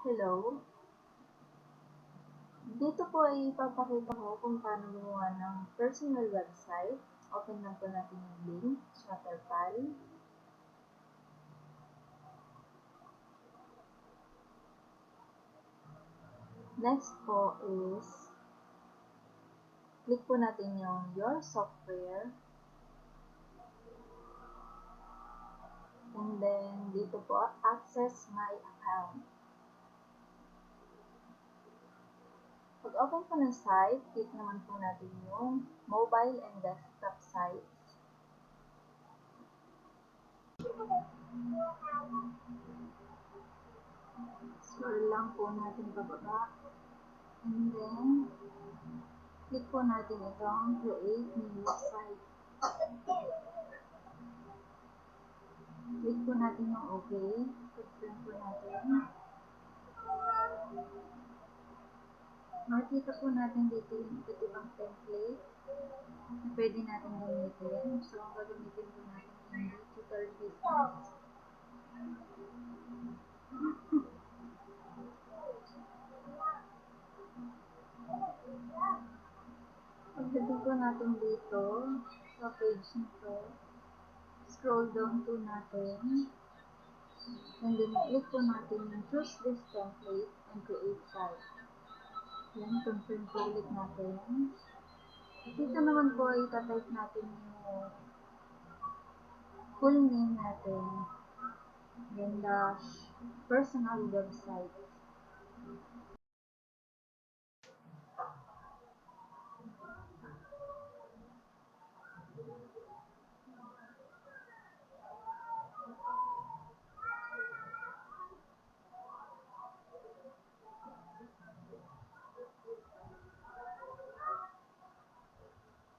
Hello. Dito po ay ipapakita ko kung paano gumawa ng personal website. Open lang po natin yung link, Shutterfly. Next po is, click po natin yung Your Software. And then, dito po, Access My Account. Pag open po ng site, click naman po natin yung mobile and desktop sites. Scroll lang po natin pababa. And then, click po natin itong Create New Site. Click po natin yung OK. Confirm po natin. Makikita po natin dito yung iba't ibang template na pwede natin gamitin. So, ang gagamitin po natin yung digital business. Pagdating po natin dito sa page nito, scroll down po natin. And then, click po natin yung choose this template and create site. Yan, confirm po ulit natin. Dito naman po ay tatype natin yung full name natin. Then dash personal website.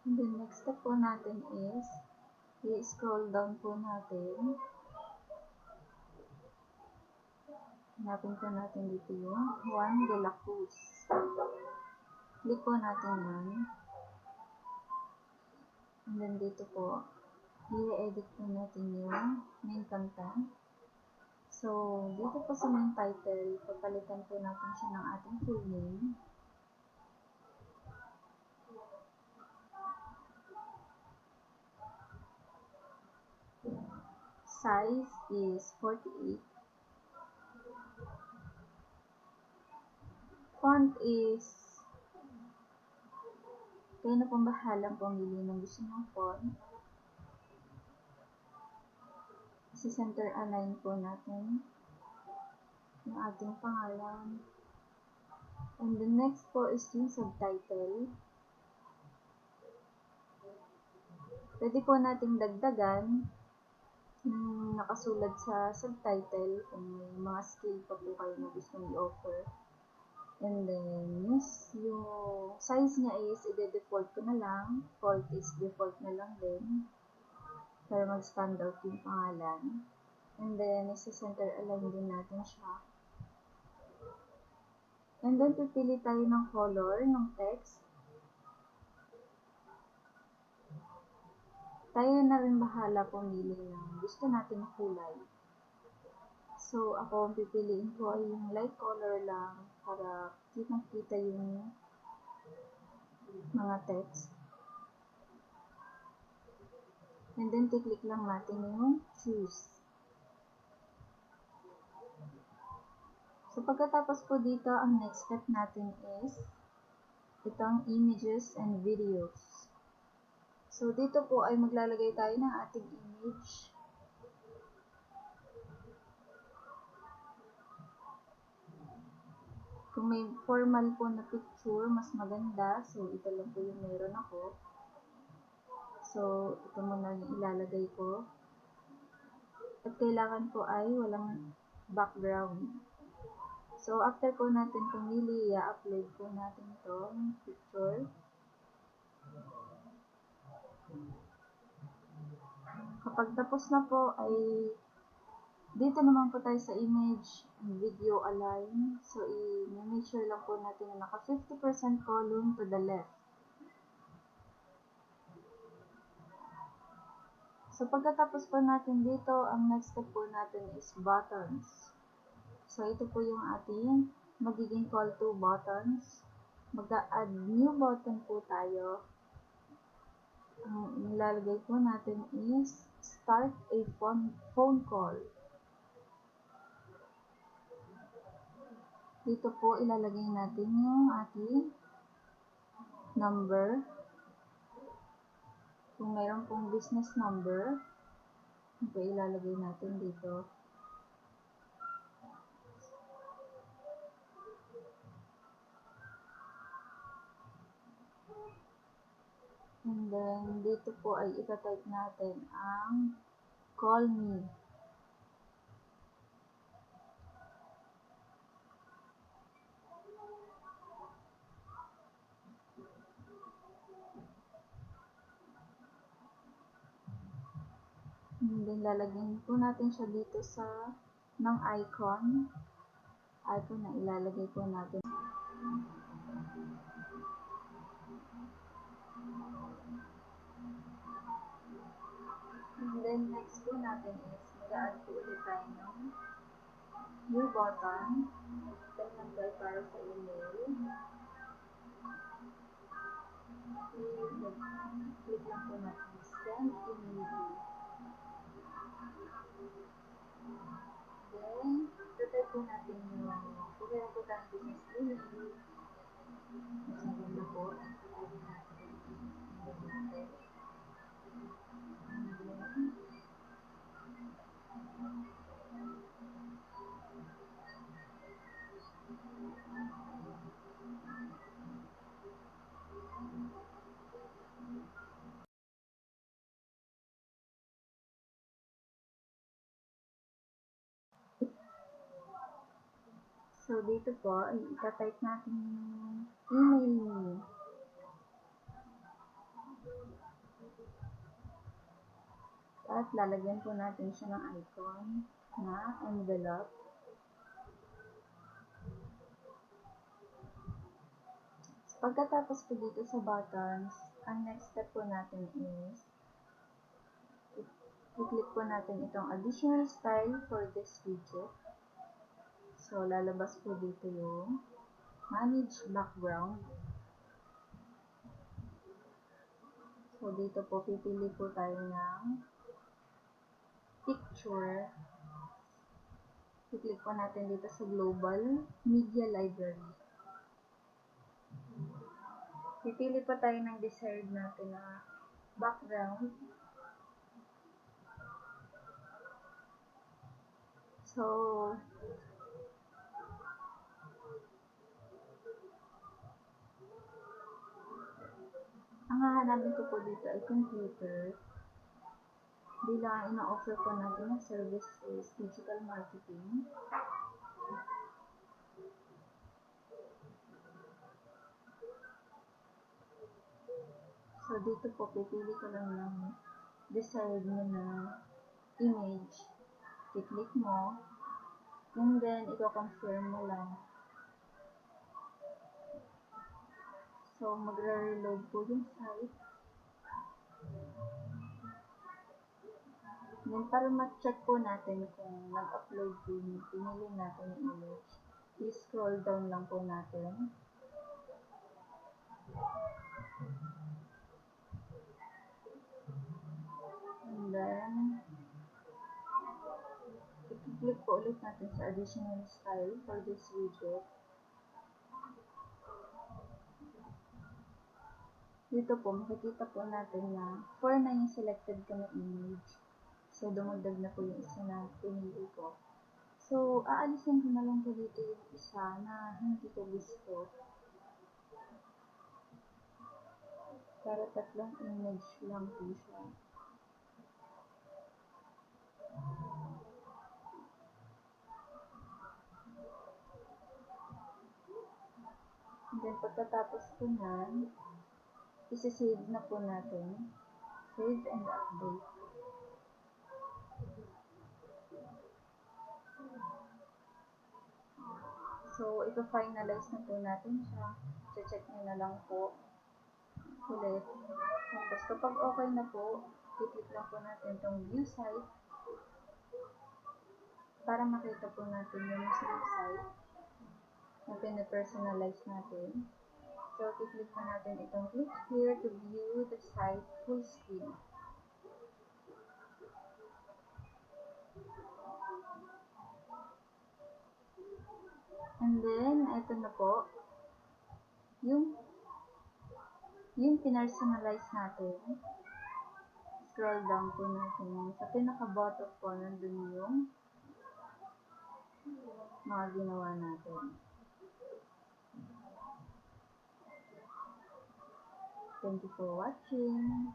And then next step po natin is, i-scroll down po natin. Hanapin po natin dito yung Juan de la Cruz. Click po natin yan. And then dito po, i-edit po natin yung main content. So, dito po sa main title, papalitan po natin siya ng ating full name. Size is 48. Font is, kayo na pong bahalang pumili ng gusto ng font. Center align po natin yung ating pangalan. And the next po is yung subtitle. Pwede po nating dagdagan yung nakasulat sa subtitle kung may mga skill pa po kayo na gusto i-offer. And then, yung size niya is, i-default ko na lang. Font is default na lang din. Para mag-stand out yung pangalan. And then, isa-center align din natin siya. And then, pipili tayo ng color ng text. Tayo na rin bahala pumili ng gusto nating kulay. So, ako ang pipiliin ko ay yung light color lang para kitang-kita yung mga text. And then, click lang natin yung choose. So, pagkatapos po dito, ang next step natin is itong images and videos. So, dito po ay maglalagay tayo ng ating image. Kung may formal po na picture, mas maganda. So, ito lang po yung meron ako. So, ito muna yung ilalagay ko. At kailangan po ay walang background. So, after po natin pumili, i-upload po natin itong picture. Kapag tapos na po ay dito naman po tayo sa image and video align. So, i-make sure lang po natin na naka 50% column to the left. So, pagkatapos po natin dito, ang next step po natin is buttons. So, ito po yung ating magiging call to buttons. Mag-add new button po tayo. Ang ilalagay po natin is start a phone call. Dito po ilalagay natin yung ating number. Kung mayroon pong business number, ito ilalagay natin dito. And then, dito po ay itatype natin ang call me. And then, lalagyan po natin siya dito sa ng icon na ilalagay po natin. And then, next po natin is mag-add po ulit tayo ng new button. Then, nag-apply para sa email. Click lang po natin send email. Then, type po natin yung kung po tayong business email. Mas maganda po. Type natin. So, dito po, ay itatype natin yung email niyo. At lalagyan po natin siya ng icon na envelope. Pagkatapos po dito sa buttons, ang next step po natin is i-click po natin itong additional style for this widget. So, lalabas po dito yung manage background. So, dito po pipili po tayo ng picture. I-click po natin dito sa global media library. Pipili po tayo ng desired natin na background. So, ang hahanapin ko po dito ay computer. Bilang ina-offer po natin na service is digital marketing. So, dito po pipili ko lang ng desired mo na image. I-click mo. And then, i-confirm mo lang. So, magre-reload po yung site. Then, para ma-check po natin kung nag-upload po yung pinili natin yung image, i-scroll down lang po natin. And then, i-click po ulit natin sa additional style for this widget. Dito po, makikita po natin na 4 na yung selected ko na image. So, dumagdag na po yung isa na pinili ko. So, aalisin ko na lang po dito yung isa na hindi ko gusto. Para 3 image lang po siya. And then, pagkatapos po na, isi-save na po natin. Save and update. So, ito-finalize na po natin siya. Check nyo na lang po ulit. Tapos, kapag okay na po, i-click lang po natin itong view site. para makita po natin yung mismong site na pinapersonalize natin. So, i-click po natin itong click here to view the site full screen. And then, ito na po, yung pinersonalize natin. Scroll down po natin. Sa pinaka-bottom po, nandun yung mga ginawa natin. Thank you for watching.